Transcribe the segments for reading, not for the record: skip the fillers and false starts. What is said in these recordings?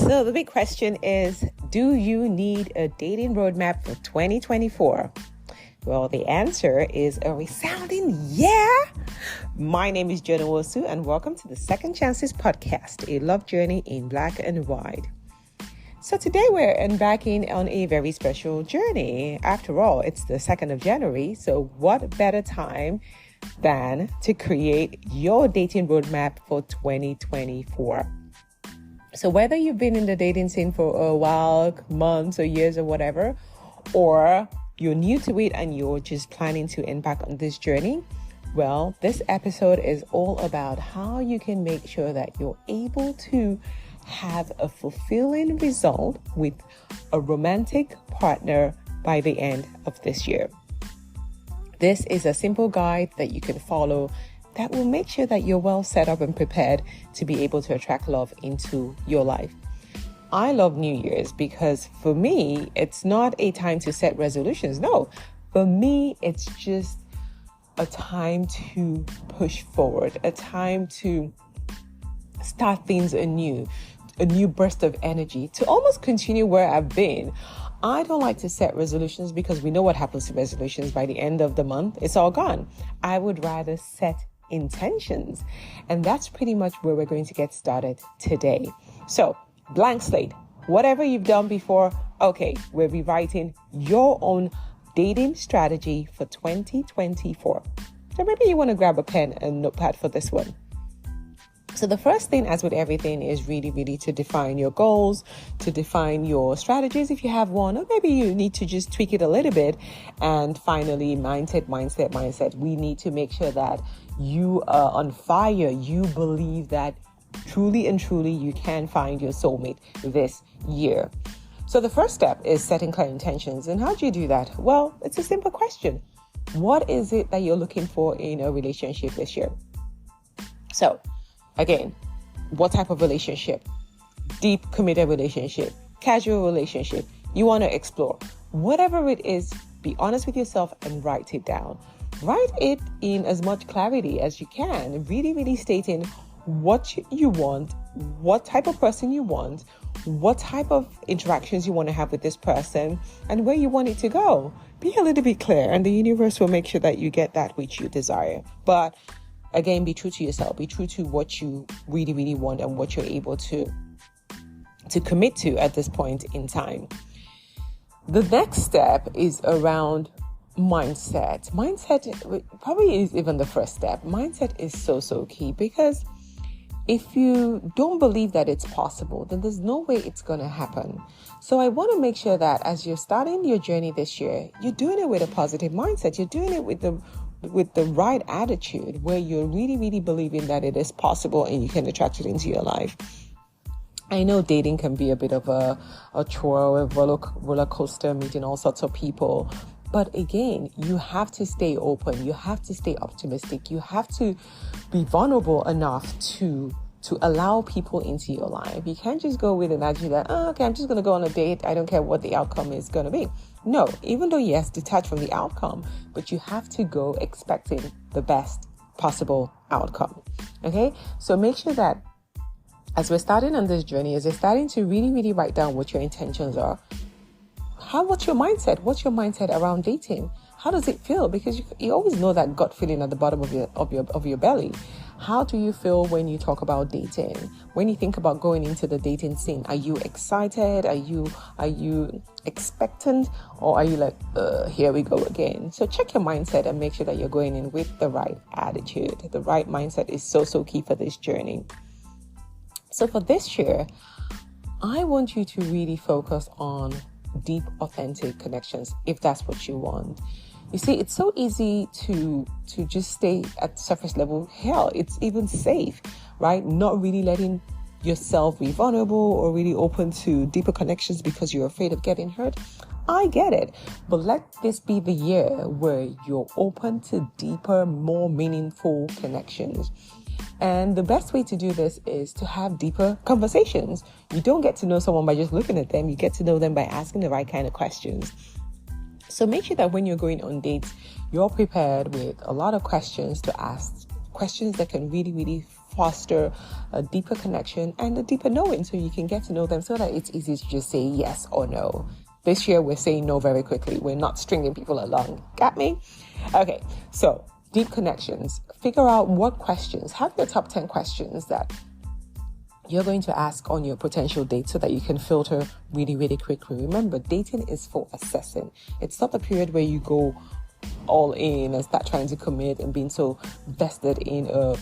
So the big question is, do you need a dating roadmap for 2024? Well, the answer is a resounding yeah. My name is Joan Nwosu, and welcome to the Second Chances Podcast, a love journey in black and white. So today we're embarking on a very special journey. After all, it's the 2nd of January, so what better time than to create your dating roadmap for 2024? So whether you've been in the dating scene for a while, months or years or whatever, or you're new to it and you're just planning to embark on this journey, well, this episode is all about how you can make sure that you're able to have a fulfilling result with a romantic partner by the end of this year. This is a simple guide that you can follow that will make sure that you're well set up and prepared to be able to attract love into your life. I love New Year's because for me, it's not a time to set resolutions. No, for me, it's just a time to push forward, a time to start things anew, a new burst of energy, to almost continue where I've been. I don't like to set resolutions because we know what happens to resolutions by the end of the month. It's all gone. I would rather set intentions. And that's pretty much where we're going to get started today. So, blank slate. Whatever you've done before, okay, we're rewriting your own dating strategy for 2024. So maybe you want to grab a pen and notepad for this one. So the first thing, as with everything, is really to define your goals, to define your strategies if you have one, or maybe you need to just tweak it a little bit. And finally, mindset. We need to make sure that you are on fire. You believe that truly you can find your soulmate this year. So the first step is setting clear intentions. And how do you do that? Well, it's a simple question. What is it that you're looking for in a relationship this year? So, again, what type of relationship? Deep, committed relationship, casual relationship. You want to explore. Whatever it is, be honest with yourself and write it down. Write it in as much clarity as you can. Really stating what you want, what type of person you want, what type of interactions you want to have with this person, and where you want it to go. Be a little bit clear, and the universe will make sure that you get that which you desire. But again, be true to yourself. Be true to what you really want and what you're able to commit to at this point in time. The next step is around mindset. Mindset probably is even the first step. Mindset is so key, because if you don't believe that it's possible, then there's no way it's going to happen. So I want to make sure that as you're starting your journey this year, you're doing it with a positive mindset. You're doing it with the right attitude, where you're really believing that it is possible and you can attract it into your life. I know dating can be a bit of a chore, a roller coaster, meeting all sorts of people. But again, you have to stay open. You have to stay optimistic. You have to be vulnerable enough to allow people into your life. You can't just go with an attitude that, okay, I'm just going to go on a date. I don't care what the outcome is going to be. No, even though, yes, detach from the outcome, but you have to go expecting the best possible outcome. Okay? So make sure that as we're starting on this journey, as you're starting to really write down what your intentions are, what's your mindset? What's your mindset around dating? How does it feel? Because you always know that gut feeling at the bottom of your belly. How do you feel when you talk about dating? When you think about going into the dating scene, are you excited? Are you expectant? Or are you like, here we go again? So check your mindset and make sure that you're going in with the right attitude. The right mindset is so key for this journey. So for this year, I want you to really focus on deep, authentic connections, if that's what you want. You see, it's so easy to just stay at surface level. Hell, it's even safe, right? Not really letting yourself be vulnerable or really open to deeper connections because you're afraid of getting hurt. I get it. But let this be the year where you're open to deeper, more meaningful connections. And the best way to do this is to have deeper conversations. You don't get to know someone by just looking at them. You get to know them by asking the right kind of questions. So make sure that when you're going on dates, you're prepared with a lot of questions to ask, questions that can really foster a deeper connection and a deeper knowing, so you can get to know them, so that it's easy to just say yes or no. This year, we're saying no very quickly. We're not stringing people along. Got me? Okay, so deep connections. Figure out what questions. Have your top 10 questions that you're going to ask on your potential date, so that you can filter really, really quickly. Remember, dating is for assessing. It's not the period where you go all in and start trying to commit and being so vested in a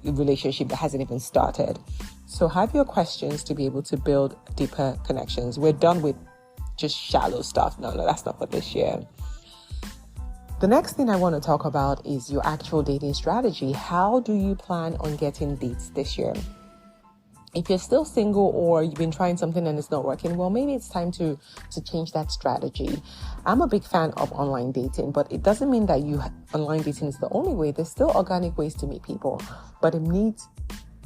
relationship that hasn't even started. So have your questions to be able to build deeper connections. We're done with just shallow stuff. No, that's not for this year. The next thing I want to talk about is your actual dating strategy. How do you plan on getting dates this year? If you're still single, or you've been trying something and it's not working, well, maybe it's time to change that strategy. I'm a big fan of online dating, but it doesn't mean that online dating is the only way. There's still organic ways to meet people, but it needs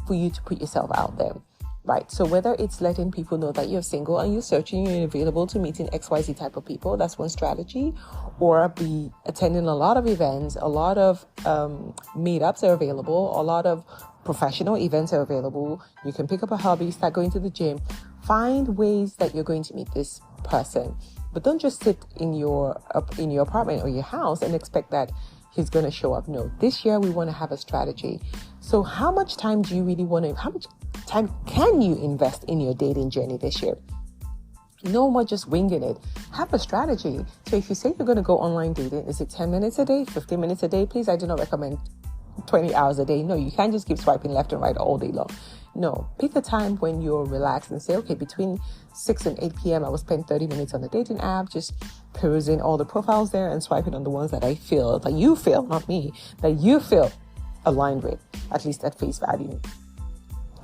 for you to put yourself out there, right? So whether it's letting people know that you're single and you're searching, you're available to meeting XYZ type of people, that's one strategy. Or be attending a lot of events, a lot of meetups are available, a lot of professional events are available. You can pick up a hobby, start going to the gym. Find ways that you're going to meet this person, but don't just sit in your apartment or your house and expect that he's going to show up. No, this year we want to have a strategy. So how much time do you really how much time can you invest in your dating journey this year? No more just winging it. Have a strategy. So if you say you're going to go online dating, is it 10 minutes a day, 15 minutes a day? Please, I do not recommend 20 hours a day. No, you can't just keep swiping left and right all day long. No, pick a time when you're relaxed and say, okay, between 6 and 8 p.m. I will spend 30 minutes on the dating app, just perusing all the profiles there and swiping on the ones that you feel, not me, that you feel aligned with, at least at face value.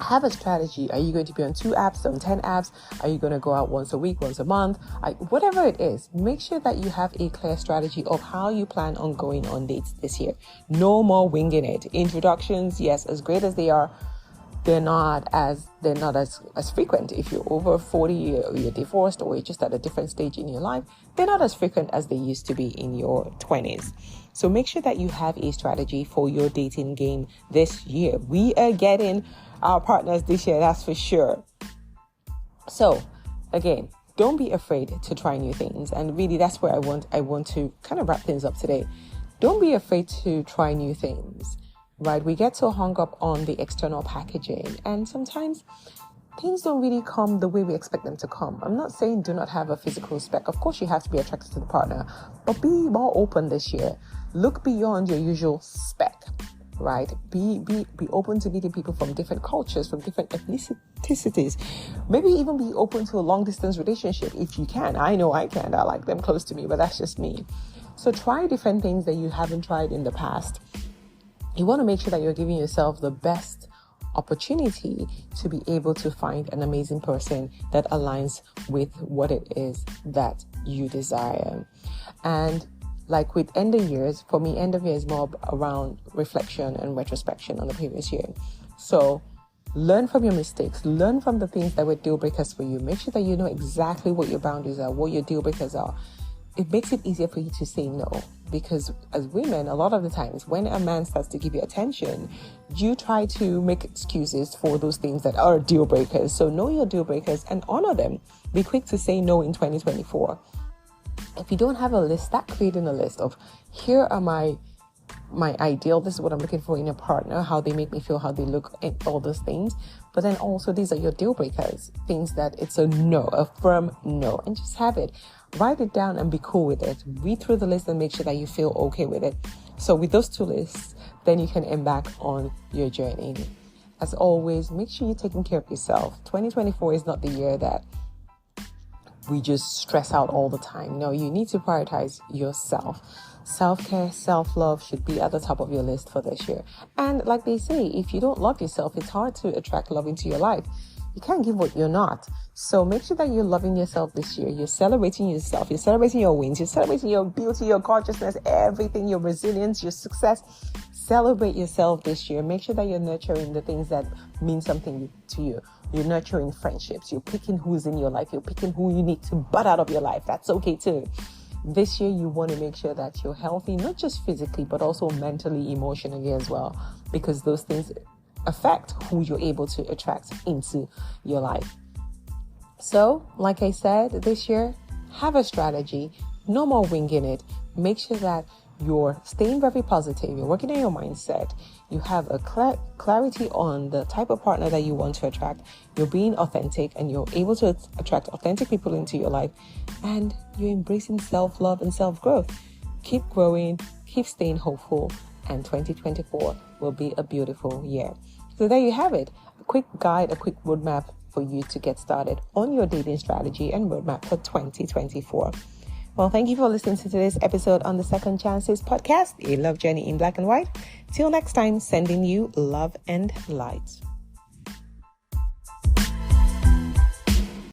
Have a strategy. Are you going to be on 2 apps, on 10 apps? Are you going to go out once a week, once a month? Whatever it is, make sure that you have a clear strategy of how you plan on going on dates this year. No more winging it. Introductions, yes, as great as they are, they're not as frequent. If you're over 40 or you're divorced or you're just at a different stage in your life, they're not as frequent as they used to be in your 20s. So make sure that you have a strategy for your dating game this year. We are getting our partners this year, that's for sure. So again, don't be afraid to try new things. And really, that's where I want to kind of wrap things up today. Don't be afraid to try new things, right? We get so hung up on the external packaging, and sometimes things don't really come the way we expect them to come. I'm not saying do not have a physical spec. Of course, you have to be attracted to the partner, but be more open this year. Look beyond your usual spec, right? Be open to meeting people from different cultures, from different ethnicities. Maybe even be open to a long distance relationship if you can. I know I can. I like them close to me, but that's just me. So try different things that you haven't tried in the past. You want to make sure that you're giving yourself the best opportunity to be able to find an amazing person that aligns with what it is that you desire. And like with end of years, for me, end of year is more around reflection and retrospection on the previous year. So learn from your mistakes, learn from the things that were deal breakers for you. Make sure that you know exactly what your boundaries are, what your deal breakers are. It makes it easier for you to say no, because as women, a lot of the times when a man starts to give you attention, you try to make excuses for those things that are deal breakers. So know your deal breakers and honor them. Be quick to say no in 2024. If you don't have a list, start creating a list of here are my ideal, this is what I'm looking for in a partner, how they make me feel, how they look, and all those things. But then also these are your deal breakers, things that it's a no, a firm no, and just have it. Write it down and be cool with it. Read through the list and make sure that you feel okay with it. So with those 2 lists, then you can embark on your journey. As always, make sure you're taking care of yourself. 2024 is not the year that we just stress out all the time. No, you need to prioritize yourself. Self-care, self-love should be at the top of your list for this year. And like they say, if you don't love yourself, it's hard to attract love into your life. You can't give what you're not. So make sure that you're loving yourself this year. You're celebrating yourself. You're celebrating your wins. You're celebrating your beauty, your gorgeousness, everything, your resilience, your success. Celebrate yourself this year. Make sure that you're nurturing the things that mean something to you. You're nurturing friendships. You're picking who's in your life. You're picking who you need to butt out of your life. That's okay too. This year, you want to make sure that you're healthy, not just physically, but also mentally, emotionally as well, because those things affect who you're able to attract into your life. So, like I said, this year, have a strategy. No more winging it. Make sure that you're staying very positive. You're working on your mindset. You have a clarity on the type of partner that you want to attract. You're being authentic and you're able to attract authentic people into your life. And you're embracing self-love and self-growth. Keep growing. Keep staying hopeful. And 2024 will be a beautiful year. So there you have it. A quick guide, a quick roadmap for you to get started on your dating strategy and roadmap for 2024. Well, thank you for listening to today's episode on the Second Chances podcast, a love journey in black and white. Till next time, sending you love and light.